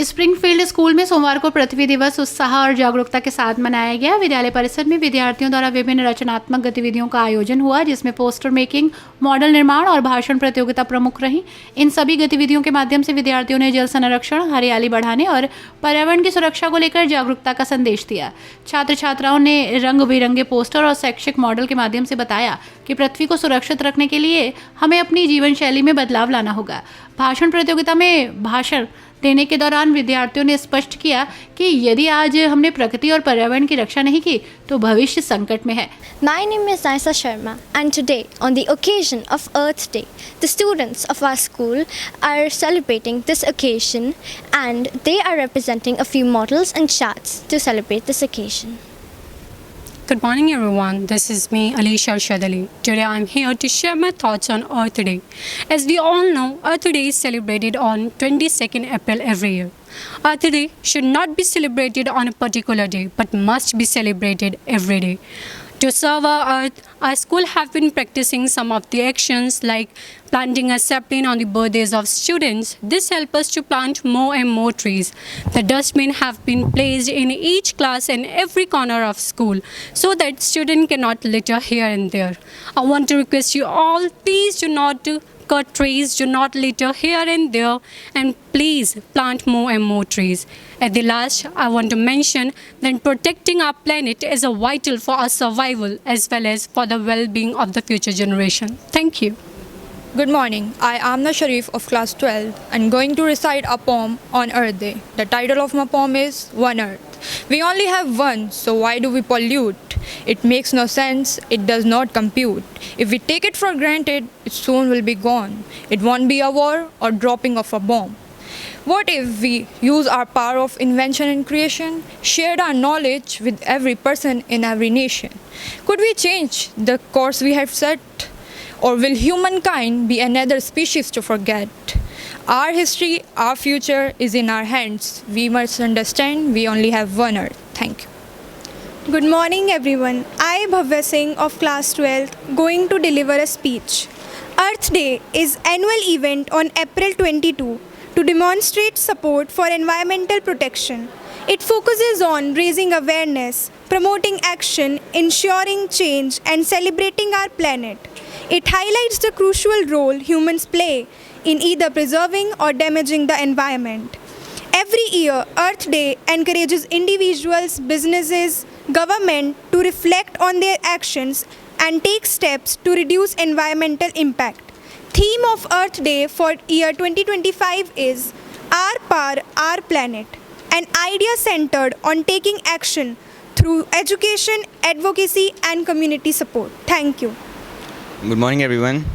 Springfield school में सोमवार को पृथ्वी दिवस उत्साह और जागरूकता के साथ मनाया गया। विद्यालय परिसर में विद्यार्थियों द्वारा विभिन्न रचनात्मक गतिविधियों का आयोजन हुआ, जिसमें पोस्टर मेकिंग, मॉडल निर्माण और भाषण प्रतियोगिता प्रमुख रही। इन सभी गतिविधियों के माध्यम से विद्यार्थियों ने जल संरक्षण, हरियाली बढ़ाने और पर्यावरण की सुरक्षा को लेकर जागरूकता का संदेश दिया। छात्र छात्राओं ने रंग बिरंगे पोस्टर और शैक्षिक मॉडल के माध्यम से बताया कि पृथ्वी को सुरक्षित रखने के लिए हमें अपनी जीवन शैली में बदलाव लाना होगा। भाषण प्रतियोगिता में भाषण देने के दौरान विद्यार्थियों ने स्पष्ट किया कि यदि आज हमने प्रकृति और पर्यावरण की रक्षा नहीं की तो भविष्य संकट में है। My name is Naisa Sharma, and today, on the occasion of Earth Day, the students of our school are celebrating this occasion, and they are representing a few models and charts to celebrate this occasion. Good morning everyone, this is me Alisha Arshad Ali. Today I am here to share my thoughts on Earth Day. As we all know, Earth Day is celebrated on 22nd April every year. Earth Day should not be celebrated on a particular day but must be celebrated every day. To serve our earth, our school have been practicing some of the actions like planting a sapling on the birthdays of students. This helps us to plant more and more trees. The dustbin have been placed in each class and every corner of school so that students cannot litter here and there. I want to request you all, please do not cut trees, do not litter here and there, and please plant more and more trees. At the last, I want to mention that protecting our planet is a vital for our survival as well as for the well-being of the future generation. Thank you. Good morning. I am Amna Sharif of class 12 and going to recite a poem on Earth Day. The title of my poem is One Earth. We only have one, so why do we pollute? It makes no sense, it does not compute. If we take it for granted, it soon will be gone. It won't be a war or dropping of a bomb. What if we use our power of invention and creation, shared our knowledge with every person in every nation? Could we change the course we have set? Or will humankind be another species to forget? Our history, our future is in our hands. We must understand we only have one earth. Thank you. Good morning everyone. I, Bhavya Singh of class 12, going to deliver a speech. Earth Day is annual event on April 22 to demonstrate support for environmental protection. It focuses on raising awareness, promoting action, ensuring change and celebrating our planet. It highlights the crucial role humans play in either preserving or damaging the environment. Every year, Earth Day encourages individuals, businesses, government to reflect on their actions and take steps to reduce environmental impact. Theme of Earth Day for year 2025 is Our Power, Our Planet, an idea centered on taking action through education, advocacy and community support. Thank you. Good morning everyone.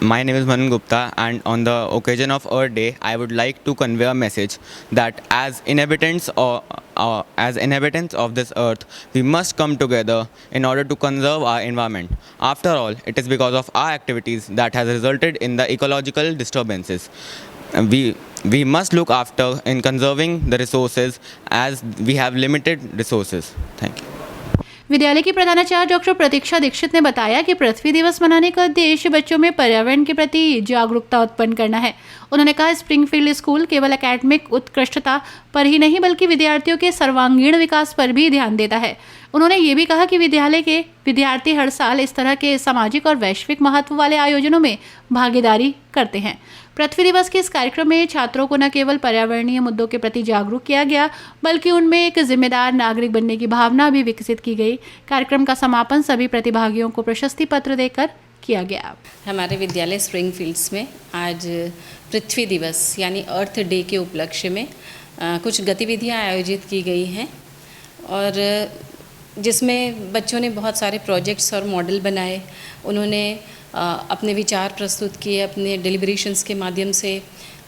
My name is Manan Gupta, and on the occasion of Earth Day, I would like to convey a message that as inhabitants of this earth, we must come together in order to conserve our environment. After all, it is because of our activities that has resulted in the ecological disturbances. We must look after in conserving the resources as we have limited resources. Thank you. विद्यालय की प्रधानाचार्य doctor प्रतीक्षा दीक्षित ने बताया कि पृथ्वी दिवस मनाने का उद्देश्य बच्चों में पर्यावरण के प्रति जागरूकता उत्पन्न करना है। उन्होंने कहा, स्प्रिंगफील्ड स्कूल केवल एकेडमिक उत्कृष्टता पर ही नहीं बल्कि विद्यार्थियों के सर्वांगीण विकास पर भी ध्यान देता है। उन्होंने ये भी कहा कि विद्यालय के विद्यार्थी हर साल इस तरह के सामाजिक और वैश्विक महत्व वाले आयोजनों में भागीदारी करते हैं। पृथ्वी दिवस के इस कार्यक्रम में छात्रों को न केवल पर्यावरणीय मुद्दों के प्रति जागरूक किया गया बल्कि उनमें एक जिम्मेदार नागरिक बनने की भावना भी विकसित की गई। कार्यक्रम का समापन सभी प्रतिभागियों को प्रशस्ति पत्र देकर किया गया। हमारे विद्यालय स्प्रिंगफील्ड्स में आज पृथ्वी दिवस यानी अर्थ डे के उपलक्ष्य में कुछ गतिविधियां आयोजित की गई हैं और जिसमें बच्चों ने बहुत सारे प्रोजेक्ट्स और मॉडल बनाए। उन्होंने अपने विचार प्रस्तुत किए अपने डिलिब्रेशंस के माध्यम से।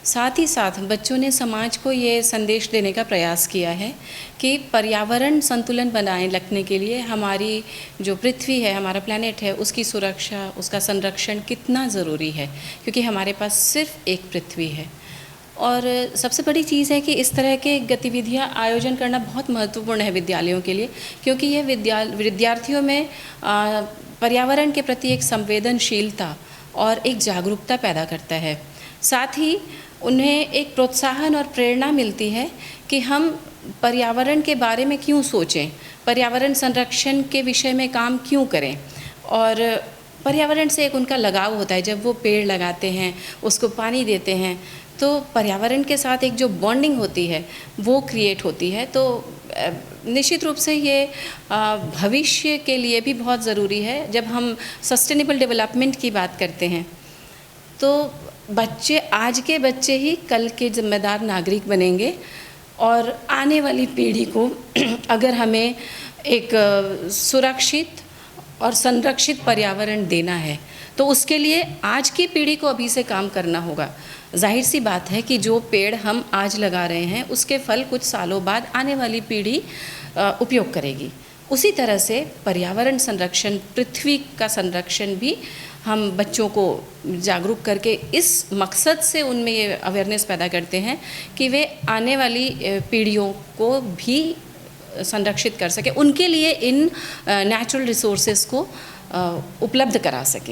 साथ ही साथ बच्चों ने समाज को ये संदेश देने का प्रयास किया है कि पर्यावरण संतुलन बनाए रखने के लिए हमारी जो पृथ्वी है, हमारा प्लैनेट है, उसकी सुरक्षा, उसका संरक्षण कितना ज़रूरी है, क्योंकि हमारे पास सिर्फ एक पृथ्वी है। और सबसे बड़ी चीज़ है कि इस तरह के गतिविधियां आयोजन करना बहुत महत्वपूर्ण है विद्यालयों के लिए, क्योंकि ये विद्यार्थियों में पर्यावरण के प्रति एक संवेदनशीलता और एक जागरूकता पैदा करता है। साथ ही उन्हें एक प्रोत्साहन और प्रेरणा मिलती है कि हम पर्यावरण के बारे में क्यों सोचें, पर्यावरण संरक्षण के विषय में काम क्यों करें। और पर्यावरण से एक उनका लगाव होता है। जब वो पेड़ लगाते हैं, उसको पानी देते हैं, तो पर्यावरण के साथ एक जो बॉन्डिंग होती है वो क्रिएट होती है। तो निश्चित रूप से ये भविष्य के लिए भी बहुत ज़रूरी है। जब हम सस्टेनेबल डेवलपमेंट की बात करते हैं तो बच्चे, आज के बच्चे ही कल के जिम्मेदार नागरिक बनेंगे, और आने वाली पीढ़ी को अगर हमें एक सुरक्षित और संरक्षित पर्यावरण देना है तो उसके लिए आज की पीढ़ी को अभी से काम करना होगा। जाहिर सी बात है कि जो पेड़ हम आज लगा रहे हैं उसके फल कुछ सालों बाद आने वाली पीढ़ी उपयोग करेगी। उसी तरह से पर्यावरण संरक्षण, पृथ्वी का संरक्षण भी हम बच्चों को जागरूक करके इस मकसद से उनमें ये अवेयरनेस पैदा करते हैं कि वे आने वाली पीढ़ियों को भी संरक्षित कर सकें, उनके लिए इन नेचुरल रिसोर्सेज को उपलब्ध करा सकें।